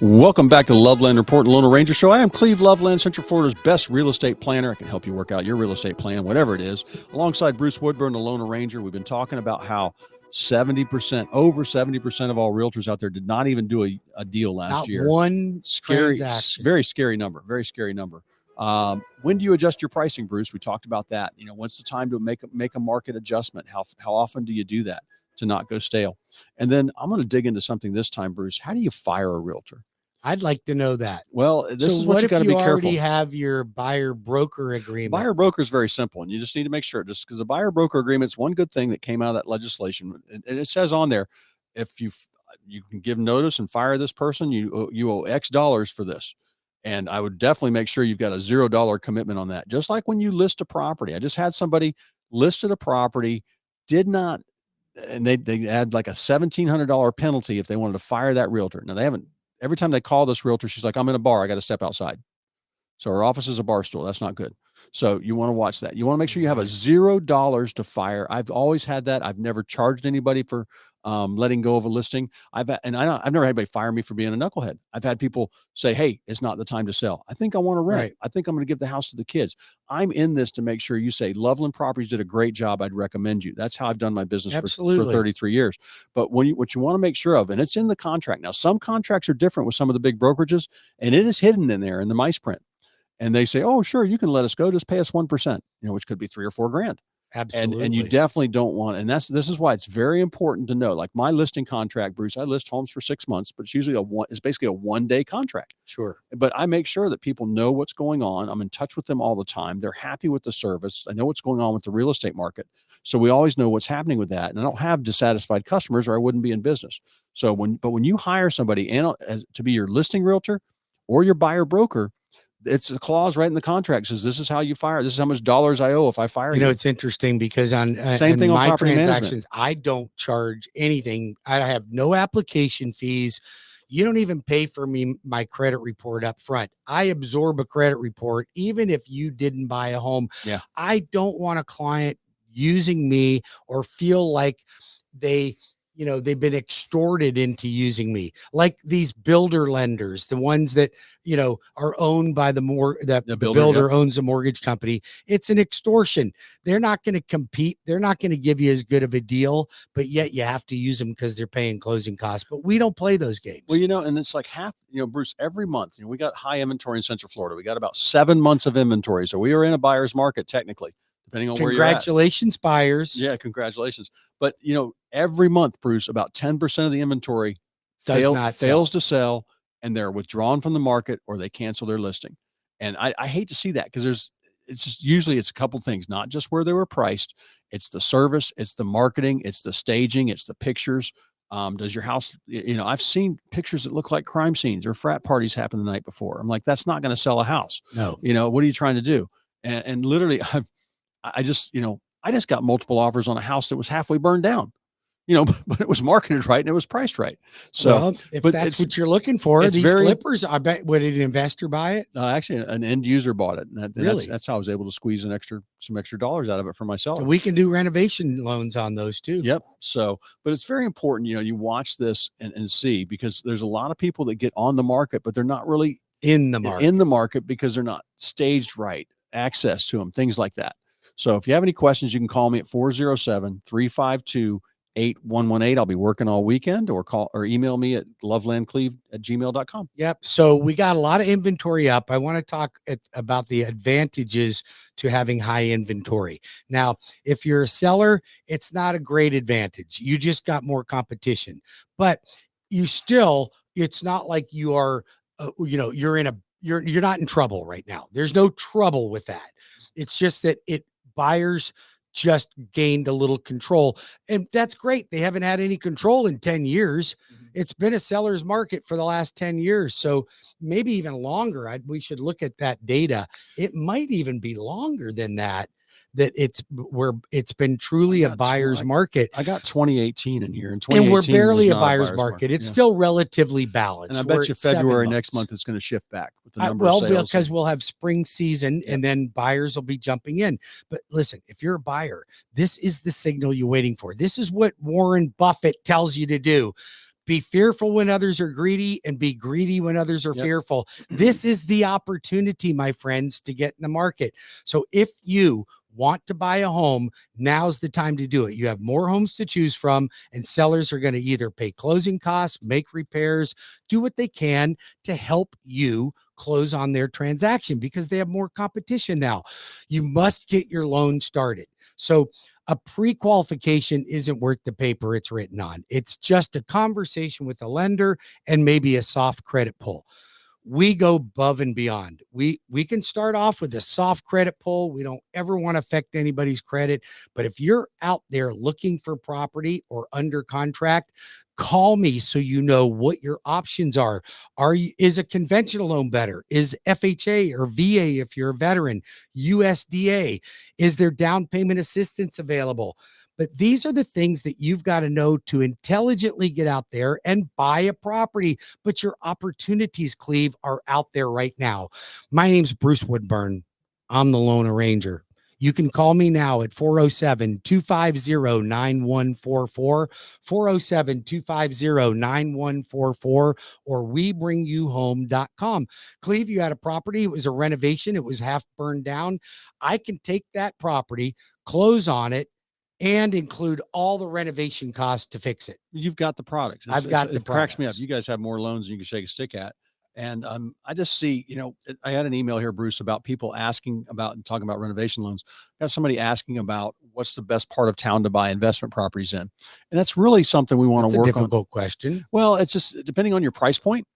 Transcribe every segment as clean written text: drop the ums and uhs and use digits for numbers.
Welcome back to Loveland Report and Lone Ranger Show. I am Cleve, Loveland, Central Florida's best real estate planner. I can help you work out your real estate plan, whatever it is. Alongside Bruce Woodburn, the Lone Ranger, we've been talking about how over 70% of all realtors out there did not even do a deal last year. Not one scary transaction. Very scary number. Very scary number. When do you adjust your pricing, Bruce? We talked about that. When's the time to make a market adjustment? How often do you do that to not go stale? And then I'm going to dig into something this time, Bruce. How do you fire a realtor? I'd like to know that. Well, this is what you got to be careful. What if you already have your buyer-broker agreement? Buyer-broker is very simple, and you just need to make sure. Just because the buyer-broker agreement is one good thing that came out of that legislation, and it says on there, if you can give notice and fire this person, you owe X dollars for this. And I would definitely make sure you've got a $0 commitment on that. Just like when you list a property. I just had somebody listed a property, and they had like a $1,700 penalty if they wanted to fire that realtor. Now they haven't. Every time they call this realtor, she's like, I'm in a bar. I got to step outside. So her office is a bar stool. That's not good. So you want to watch that. You want to make sure you have a $0 to fire. I've always had that. I've never charged anybody for letting go of a listing. I've never had anybody fire me for being a knucklehead. I've had people say, hey, it's not the time to sell. I think I want to rent. Right. I think I'm going to give the house to the kids. I'm in this to make sure you say Loveland Properties did a great job. I'd recommend you. That's how I've done my business for 33 years. But what you want to make sure of, and it's in the contract. Now, some contracts are different with some of the big brokerages, and it is hidden in there in the mice print. And they say, oh, sure, you can let us go. Just pay us 1%, which could be $3,000 or $4,000. Absolutely. And you definitely don't want, and this is why it's very important to know, like my listing contract, Bruce, I list homes for 6 months, but it's usually it's basically a 1-day contract. Sure. But I make sure that people know what's going on. I'm in touch with them all the time. They're happy with the service. I know what's going on with the real estate market. So we always know what's happening with that. And I don't have dissatisfied customers or I wouldn't be in business. So when you hire somebody to be your listing realtor or your buyer broker, it's a clause right in the contract says this is how you fire. This is how much dollars I owe if I fire you. It's interesting because on same thing on my property transactions, management. I don't charge anything. I have no application fees. You don't even pay for my credit report up front. I absorb a credit report even if you didn't buy a home. Yeah. I don't want a client using me or feel like they've been extorted into using me, like these builder lenders, the ones that, are owned by the builder owns a mortgage company. It's an extortion. They're not going to compete. They're not going to give you as good of a deal, but yet you have to use them because they're paying closing costs. But we don't play those games. Well, and it's like Bruce, every month, we got high inventory in Central Florida. We got about 7 months of inventory. So we are in a buyer's market technically. Depending on where you're at. Congratulations, buyers. Yeah, congratulations. But every month, Bruce, about 10% of the inventory fails to sell, and they're withdrawn from the market or they cancel their listing. And I hate to see that because usually it's a couple things, not just where they were priced. It's the service, it's the marketing, it's the staging, it's the pictures. Does your house, I've seen pictures that look like crime scenes or frat parties happened the night before. I'm like, that's not going to sell a house. No. What are you trying to do? And literally I just got multiple offers on a house that was halfway burned down, but it was marketed right and it was priced right. So, if that's what you're looking for, these flippers, I bet, would an investor buy it? Actually, an end user bought it. And really? That's how I was able to squeeze some extra dollars out of it for myself. So we can do renovation loans on those too. Yep. So, but it's very important, you watch this and see, because there's a lot of people that get on the market, but they're not really in the market because they're not staged right, access to them, things like that. So if you have any questions, you can call me at 407-352-8118. I'll be working all weekend, or email me at lovelandcleve@gmail.com. Yep. So we got a lot of inventory up. I want to talk about the advantages to having high inventory. Now, if you're a seller, it's not a great advantage. You just got more competition, but it's not like you are, you're not in trouble right now. There's no trouble with that. It's just that buyers just gained a little control, and that's great. They haven't had any control in 10 years. Mm-hmm. It's been a seller's market for the last 10 years. So maybe even longer. We should look at that data. It might even be longer than that it's been truly a buyer's market. I got 2018 in here, and we're barely a buyer's market. It's still relatively balanced. And I bet you February next month it's going to shift back with the number of sales. Because we'll have spring season, and then buyers will be jumping in. But listen, if you're a buyer, this is the signal you're waiting for. This is what Warren Buffett tells you to do. Be fearful when others are greedy, and be greedy when others are fearful. This is the opportunity, my friends, to get in the market. So if you want to buy a home, now's the time to do it. You have more homes to choose from, and sellers are going to either pay closing costs, make repairs, do what they can to help you close on their transaction because they have more competition now. You must get your loan started. So a pre-qualification isn't worth the paper it's written on. It's just a conversation with a lender and maybe a soft credit pull. We go above and beyond. We can start off with a soft credit pull. We don't ever want to affect anybody's credit. But if you're out there looking for property or under contract, call me so you know what your options are. Is a conventional loan better? Is FHA or VA if you're a veteran? USDA? Is there down payment assistance available? But these are the things that you've got to know to intelligently get out there and buy a property. But your opportunities, Cleve, are out there right now. My name's Bruce Woodburn. I'm the loan arranger. You can call me now at 407-250-9144, 407-250-9144, or webringyouhome.com. Cleve, you had a property. It was a renovation. It was half burned down. I can take that property, close on it, and include all the renovation costs to fix it. You've got the products. I've got the it cracks me up. You guys have more loans than you can shake a stick at. And I just see, I had an email here, Bruce, about people asking about and talking about renovation loans. I got somebody asking about what's the best part of town to buy investment properties in. And that's really something we want to work on. That's a difficult question. Well, it's just depending on your price point.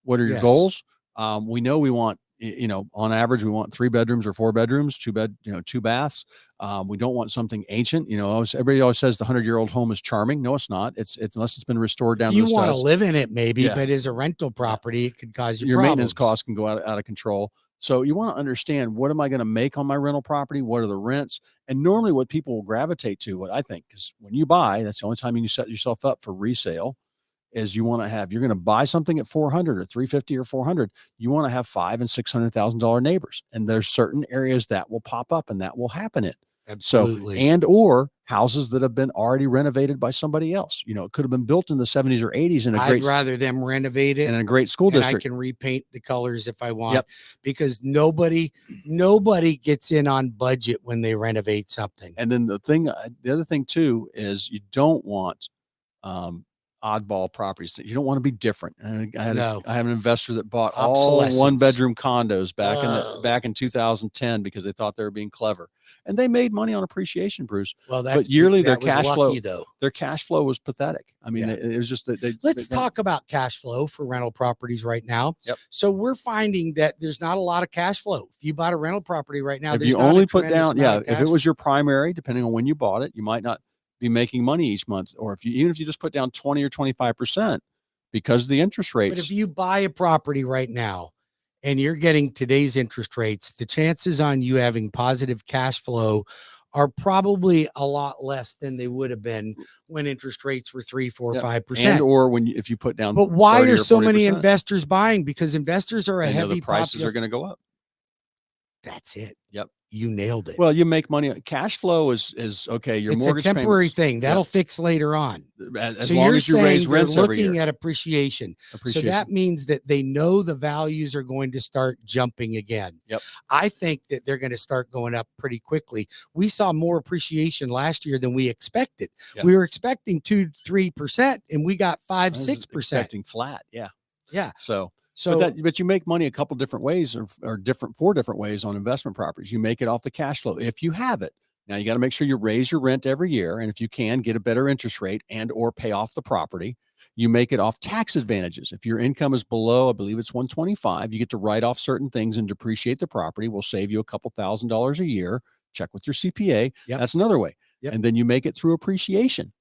What are your goals? We know we want, on average, we want 3 bedrooms or 4 bedrooms, 2 baths. We don't want something ancient. Everybody always says the 100-year-old home is charming. No, it's not. It's unless it's been restored down. You want to live in it, maybe, but as a rental property, it could cause you your problems. Maintenance costs can go out of control. So you want to understand, what am I going to make on my rental property? What are the rents? And normally, what people will gravitate to, what I think, is when you buy, that's the only time you can set yourself up for resale. Is you're going to buy something at 400 or 350 or 400. You want to have $500,000 and $600,000 neighbors. And there's certain areas that will pop up and that will happen in. Absolutely. So, and or houses that have been already renovated by somebody else. It could have been built in the 70s or 80s in I'd rather them renovate it in a great school district. I can repaint the colors if I want, because nobody gets in on budget when they renovate something. And then the other thing too is you don't want oddball properties. You don't want to be different. And I have an investor that bought all 1-bedroom condos back in 2010 because they thought they were being clever, and they made money on appreciation, Bruce. Well, but yearly their cash flow was pathetic. I mean, it was just that let's talk about cash flow for rental properties right now. So we're finding that there's not a lot of cash flow. If you bought a rental property right now, if you only put down, if it was your primary, depending on when you bought it, you might not be making money each month. Or even if you just put down 20 or 25% because of the interest rates. But if you buy a property right now and you're getting today's interest rates, the chances on you having positive cash flow are probably a lot less than they would have been when interest rates were 3, 4, 5%. And or if you put down. But why are so many investors buying? Because investors are the prices are going to go up. That's it. Yep. You nailed it. Well, you make money. Cash flow is okay. Your mortgage a temporary payments, thing that'll fix later on. As long as you raise rents every year. Looking at appreciation. So that means that they know the values are going to start jumping again. Yep. I think that they're going to start going up pretty quickly. We saw more appreciation last year than we expected. Yep. We were expecting 2-3%, and we got 5-6%. Expecting flat. Yeah. So. So, but you make money a couple different ways or 4 different ways on investment properties. You make it off the cash flow if you have it. Now you got to make sure you raise your rent every year, and if you can, get a better interest rate and or pay off the property. You make it off tax advantages. If your income is below, I believe it's 125, you get to write off certain things and depreciate the property. Will save you a couple $1,000s a year. Check with your CPA. That's another way. And then you make it through appreciation.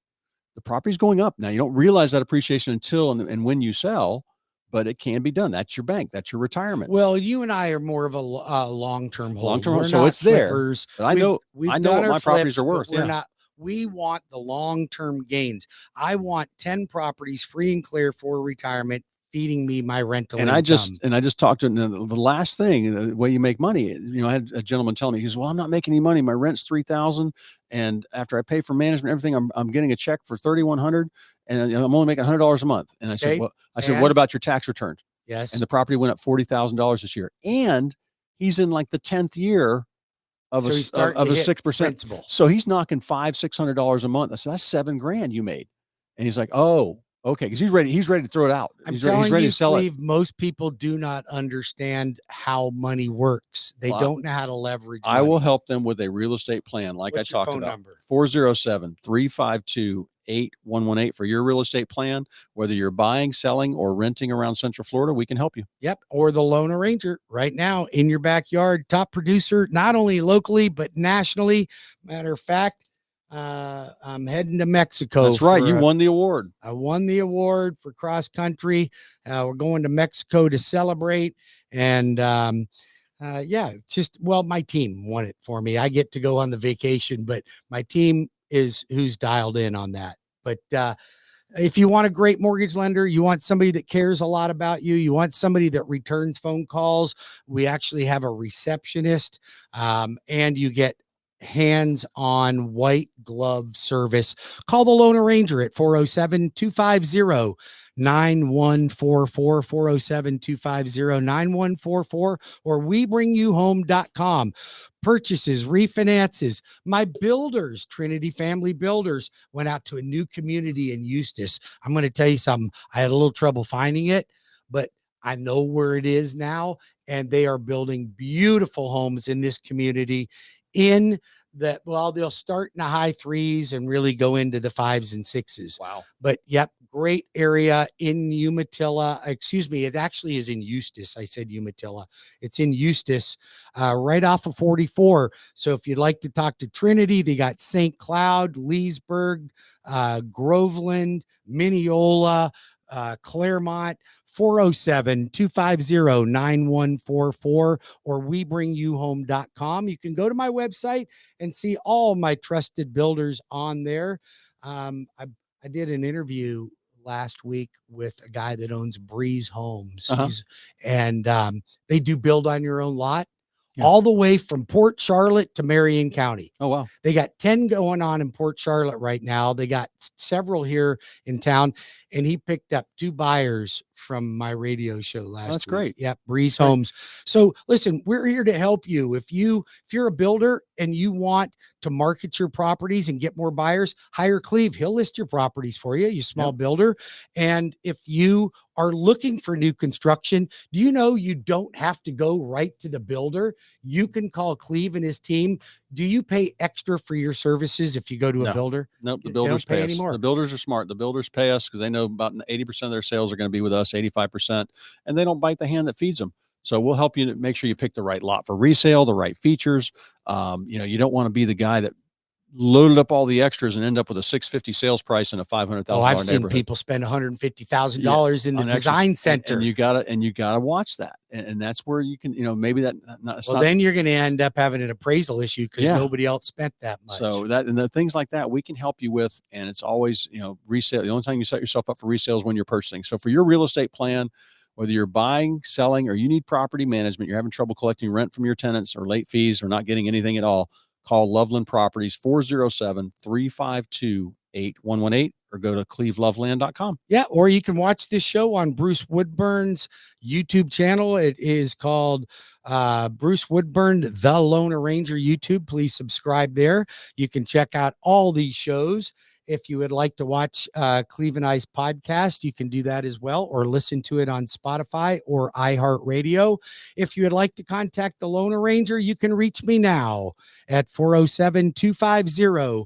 The property's going up. Now you don't realize that appreciation until and when you sell. But it can be done. That's your bank. That's your retirement. Well, you and I are more of a long-term hold. Long-term hold. So it's flippers. There. But I know what my properties are worth. We want the long-term gains. I want 10 properties free and clear for retirement, feeding me my rental income. I just talked to the last thing, the way you make money. I had a gentleman tell me, he goes, well, I'm not making any money. My rent's $3,000. And after I pay for management, everything, I'm getting a check for $3,100. and I'm only making $100 a month. And I said, Okay. well, what about your tax returns? Yes. And the property went up $40,000 this year. And he's in like the 10th year of So a he's starting of to a hit 6%. principal. So he's knocking $500-$600 a month. I said, that's $7,000 you made. And he's like, oh, okay. Because he's ready to throw it out. I'm He's telling ready you, to sell it. Cleve, most people do not understand how money works. They Well, don't know how to leverage I money. will help them with a real estate plan, like What's I your talked phone about. number? 407-352-8118 for your real estate plan. Whether you're buying, selling, or renting around Central Florida, we can help you. Yep. Or the Lone Ranger right now in your backyard. Top producer, not only locally, but nationally. Matter of fact, I'm heading to Mexico. That's right. You won the award. I won the award for cross country. We're going to Mexico to celebrate. And yeah, my team won it for me. I get to go on the vacation, but my team is who's dialed in on that. But if you want a great mortgage lender, you want somebody that cares a lot about you, you want somebody that returns phone calls, we actually have a receptionist, and you get hands-on white glove service. Call the Lone Ranger at 407-250-9144, 407-250-9144, or webringyouhome.com. Purchases, refinances. My builders, Trinity Family Builders, went out to a new community in Eustis. I'm going to tell you something. I had a little trouble finding it, but I know where it is now, and they are building beautiful homes in this community they'll start in the high 3s and really go into the 5s and 6s. Wow. But yep, great area in Umatilla. Excuse me, it actually is in Eustis. I said Umatilla. It's in Eustis, right off of 44. So if you'd like to talk to Trinity, they got St. Cloud, Leesburg, Groveland, Mineola, Claremont. 407-250-9144 or webringyouhome.com. You can go to my website and see all my trusted builders on there. I did an interview last week with a guy that owns Breeze Homes. And they do build on your own lot, all the way from Port Charlotte to Marion County. Oh, wow. They got 10 going on in Port Charlotte right now. They got several here in town, and he picked up 2 buyers from my radio show last week. That's great. Yep, Breeze Homes. So listen, we're here to help you. If you're a builder and you want to market your properties and get more buyers, hire Cleve. He'll list your properties for you, you small builder. And if you are looking for new construction, do you know you don't have to go right to the builder? You can call Cleve and his team. Do you pay extra for your services if you go to a builder? Nope. The builders pay us. Anymore. The builders are smart. The builders pay us because they know about 80% of their sales are going to be with us, 85%, and they don't bite the hand that feeds them. So we'll help you to make sure you pick the right lot for resale, the right features. You don't want to be the guy that loaded up all the extras and end up with a $650 sales price in a $500,000 I've seen people spend $150,000 in the design center. And you gotta watch that. And that's where you can, maybe that. Then you're going to end up having an appraisal issue because nobody else spent that much. So and the things like that we can help you with. And it's always, resale. The only time you set yourself up for resale is when you're purchasing. So for your real estate plan, whether you're buying, selling, or you need property management, you're having trouble collecting rent from your tenants or late fees or not getting anything at all, call Loveland Properties 407-352-8118 or go to cleveloveland.com. Yeah, or you can watch this show on Bruce Woodburn's YouTube channel. It is called Bruce Woodburn, The Lone Ranger YouTube. Please subscribe there. You can check out all these shows. If you would like to watch Cleve and I's podcast, you can do that as well, or listen to it on Spotify or iHeartRadio. If you would like to contact the Lone Ranger, you can reach me now at 407-250-9144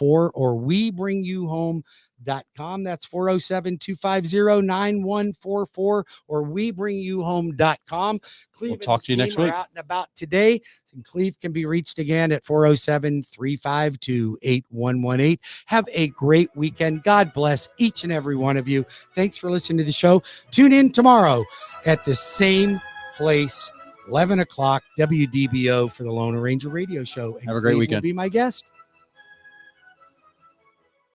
or webringyouhome.com. That's 407-250-9144 or webringyouhome.com. Cleve, we'll talk to you next week. Out and about today. And Cleve can be reached again at 407-352-8118. Have a great weekend. God bless each and every one of you. Thanks for listening to the show. Tune in tomorrow at the same place, 11 o'clock, WDBO, for the Lone Ranger Radio Show. And have a great weekend. Will be my guest.